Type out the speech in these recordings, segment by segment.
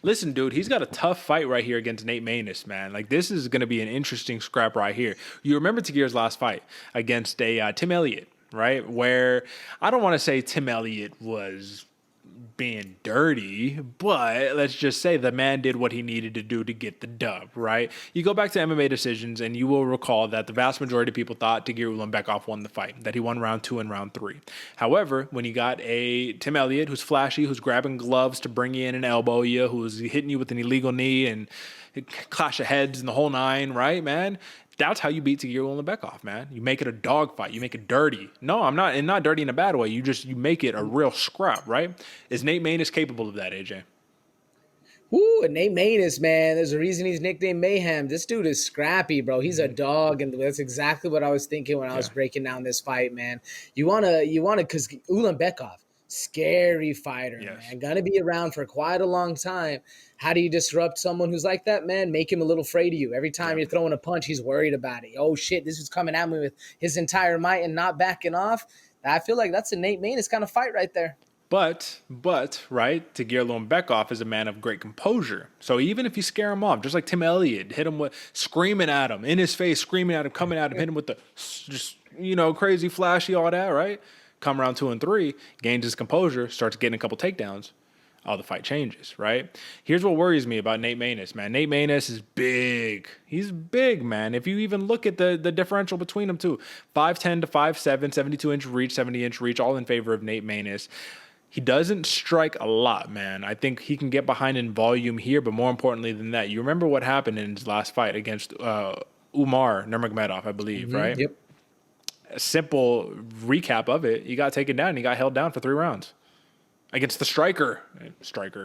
Listen, dude, he's got a tough fight right here against Nate Maness, man. Like, this is going to be an interesting scrap right here. You remember Tagir's last fight against a Tim Elliott, right? Where I don't want to say Tim Elliott was being dirty, but let's just say the man did what he needed to do to get the dub, right? You go back to MMA decisions and you will recall that the vast majority of people thought Tagir Ulanbekov won the fight, that he won round 2 and round 3. However, when you got a Tim Elliott who's flashy, who's grabbing gloves to bring you in and elbow you, who's hitting you with an illegal knee and clash of heads and the whole nine, right, man? That's how you beat Tagir Ulanbekov, man. You make it a dogfight. You make it dirty. No, I'm not, and not dirty in a bad way. You make it a real scrap, right? Is Nate Maness capable of that, AJ? Woo, and Nate Maness, man. There's a reason he's nicknamed Mayhem. This dude is scrappy, bro. He's a dog, and that's exactly what I was thinking when I was breaking down this fight, man. Because Ulanbekov, scary fighter, man. Gonna be around for quite a long time. How do you disrupt someone who's like that, man? Make him a little afraid of you. Every time you're throwing a punch, he's worried about it. Oh, shit, this is coming at me with his entire might and not backing off. I feel like that's a Nate Maness kind of fight right there. But, right, Tagir Ulanbekov is a man of great composure. So even if you scare him off, just like Tim Elliott, hit him with screaming at him, in his face, screaming at him, coming at him, hit him with the just, crazy, flashy, all that, right? Come around 2 and 3, gains his composure, starts getting a couple takedowns. All the fight changes, right? Here's what worries me about Nate Maness, man. Nate Maness is big. He's big, man. If you even look at the differential between them two, 5'10 to 5'7", 72-inch reach, 70-inch reach, all in favor of Nate Maness. He doesn't strike a lot, man. I think he can get behind in volume here, but more importantly than that, you remember what happened in his last fight against Umar Nurmagomedov, I believe, right? Yep. A simple recap of it, he got taken down. He got held down for 3 rounds. Against the striker,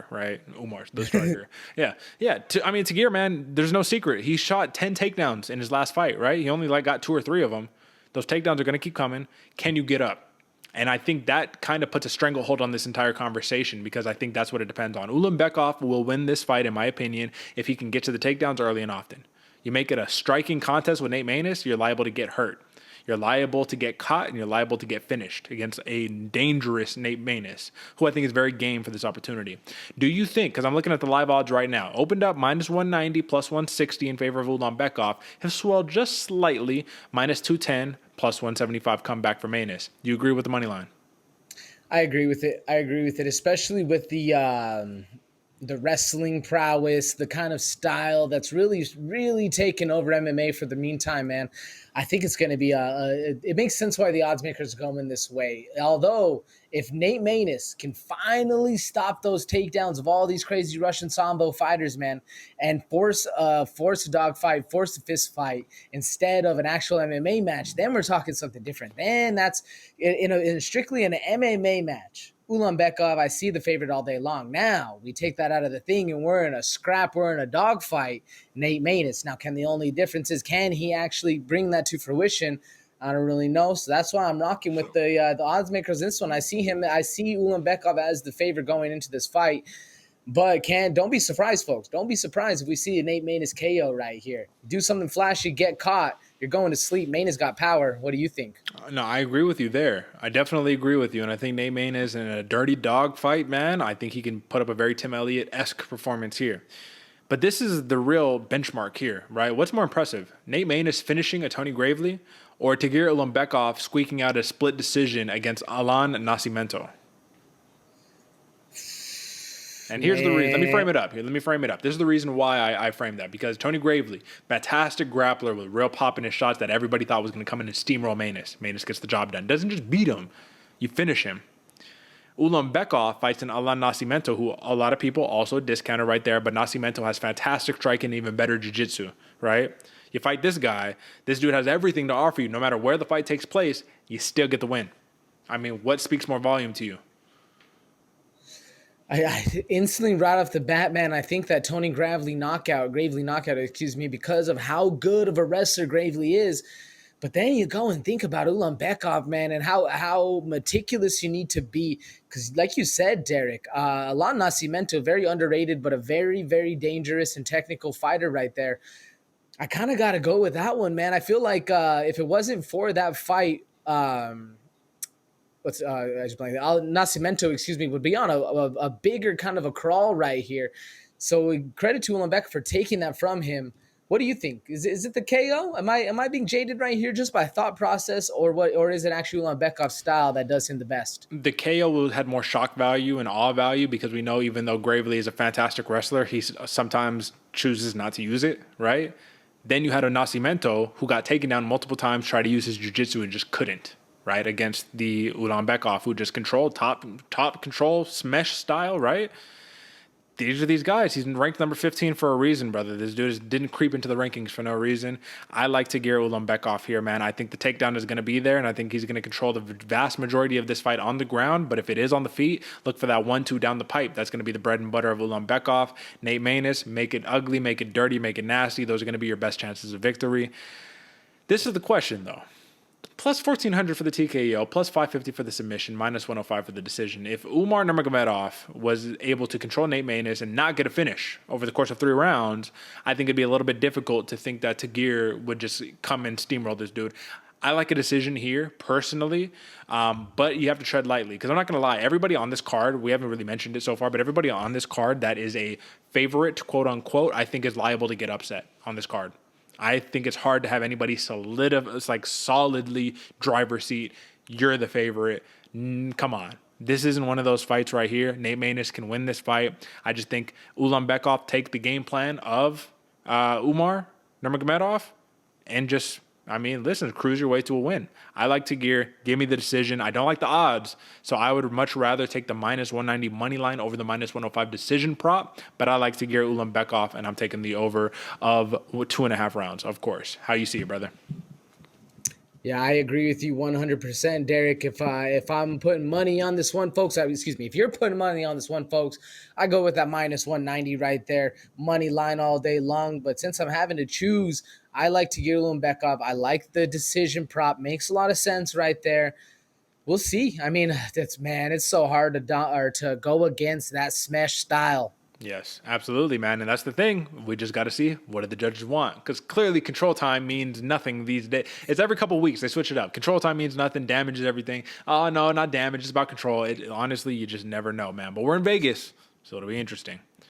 right? Umar's the striker. Yeah. Tagir, man, there's no secret. He shot 10 takedowns in his last fight, right? He only got 2 or 3 of them. Those takedowns are going to keep coming. Can you get up? And I think that kind of puts a stranglehold on this entire conversation because I think that's what it depends on. Ulanbekov will win this fight, in my opinion, if he can get to the takedowns early and often. You make it a striking contest with Nate Maness, you're liable to get hurt. You're liable to get caught, and you're liable to get finished against a dangerous Nate Maness, who I think is very game for this opportunity. Do you think, because I'm looking at the live odds right now, opened up minus 190, plus 160 in favor of Ulanbekov, have swelled just slightly, minus 210, plus 175 comeback for Maness. Do you agree with the money line? I agree with it. Especially with the wrestling prowess, the kind of style that's really, really taken over MMA for the meantime, man. I think it's going to be it makes sense why the odds makers are going this way. Although, if Nate Maness can finally stop those takedowns of all these crazy Russian Sambo fighters, man, and force a dog fight, force a fist fight instead of an actual MMA match, then we're talking something different. Then that's in strictly an MMA match. Ulanbekov, I see the favorite all day long. Now we take that out of the thing and we're in a scrap, we're in a dogfight. Nate Maness. Now, the only difference is, can he actually bring that to fruition? I don't really know. So that's why I'm rocking with the odds makers in this one. I see Ulanbekov as the favorite going into this fight. But don't be surprised, folks. Don't be surprised if we see a Nate Maness KO right here. Do something flashy, get caught. You're going to sleep. Maness got power. What do you think? No, I agree with you there. I definitely agree with you. And I think Nate Maness in a dirty dog fight, man, I think he can put up a very Tim Elliott-esque performance here. But this is the real benchmark here, right? What's more impressive? Nate Maness finishing a Tony Gravely or Tagir Ulanbekov squeaking out a split decision against Alan Nascimento? And here's the reason. Let me frame it up. This is the reason why I framed that. Because Tony Gravely, fantastic grappler with real pop in his shots that everybody thought was going to come in and steamroll Maness. Maness gets the job done. Doesn't just beat him. You finish him. Ulanbekov fights an Alan Nascimento, who a lot of people also discounted right there, but Nascimento has fantastic striking and even better jiu-jitsu, right? You fight this guy, this dude has everything to offer you. No matter where the fight takes place, you still get the win. I mean, what speaks more volume to you? I instantly right off the bat, man, I think that Gravely knockout, because of how good of a wrestler Gravely is. But then you go and think about Ulanbekov, man, and how meticulous you need to be. Because like you said, Derek, Alan Nascimento, very underrated, but a very, very dangerous and technical fighter right there. I kind of got to go with that one, man. I feel like if it wasn't for that fight, Nascimento, would be on a bigger kind of a crawl right here. So credit to Ulanbekov for taking that from him. What do you think? Is it the KO? Am I being jaded right here just by thought process, or what? Or is it actually Ulanbekov's style that does him the best? The KO had more shock value and awe value because we know even though Gravely is a fantastic wrestler, he sometimes chooses not to use it, right? Then you had a Nascimento who got taken down multiple times, tried to use his jiu-jitsu and just couldn't, right? Against the Ulanbekov who just controlled top control, smash style, right? These are these guys. He's ranked number 15 for a reason, brother. This dude didn't creep into the rankings for no reason. I like Tagir Ulanbekov here, man. I think the takedown is going to be there, and I think he's going to control the vast majority of this fight on the ground. But if it is on the feet, look for that 1-2 down the pipe. That's going to be the bread and butter of Ulanbekov. Nate Maness, make it ugly, make it dirty, make it nasty. Those are going to be your best chances of victory. This is the question, though. Plus 1,400 for the TKO, plus 550 for the submission, minus 105 for the decision. If Umar Nurmagomedov was able to control Nate Maness and not get a finish over the course of 3 rounds, I think it'd be a little bit difficult to think that Tagir would just come and steamroll this dude. I like a decision here, personally, but you have to tread lightly. Because I'm not going to lie, everybody on this card, we haven't really mentioned it so far, but everybody on this card that is a favorite, quote-unquote, I think is liable to get upset on this card. I think it's hard to have anybody solidly driver's seat. You're the favorite. Come on. This isn't one of those fights right here. Nate Maness can win this fight. I just think Ulanbekov take the game plan of Umar Nurmagomedov and just, listen, cruise your way to a win. I like Tagir. Give me the decision. I don't like the odds, so I would much rather take the minus 190 money line over the minus 105 decision prop, but I like Tagir Ulanbekov, and I'm taking the over of 2.5 rounds, of course. How you see it, brother? Yeah, I agree with you 100%, Derek. If I'm putting money on this one, folks, if you're putting money on this one, folks, I go with that minus 190 right there, money line all day long. But since I'm having to choose, I like to get Ulanbekov. I like the decision prop. Makes a lot of sense right there. We'll see. It's so hard to go against that smash style. Yes, absolutely, man. And that's the thing. We just got to see what do the judges want. Because clearly control time means nothing these days. It's every couple of weeks. They switch it up. Control time means nothing. Damage is everything. Oh, no, not damage. It's about control. Honestly, you just never know, man. But we're in Vegas, so it'll be interesting.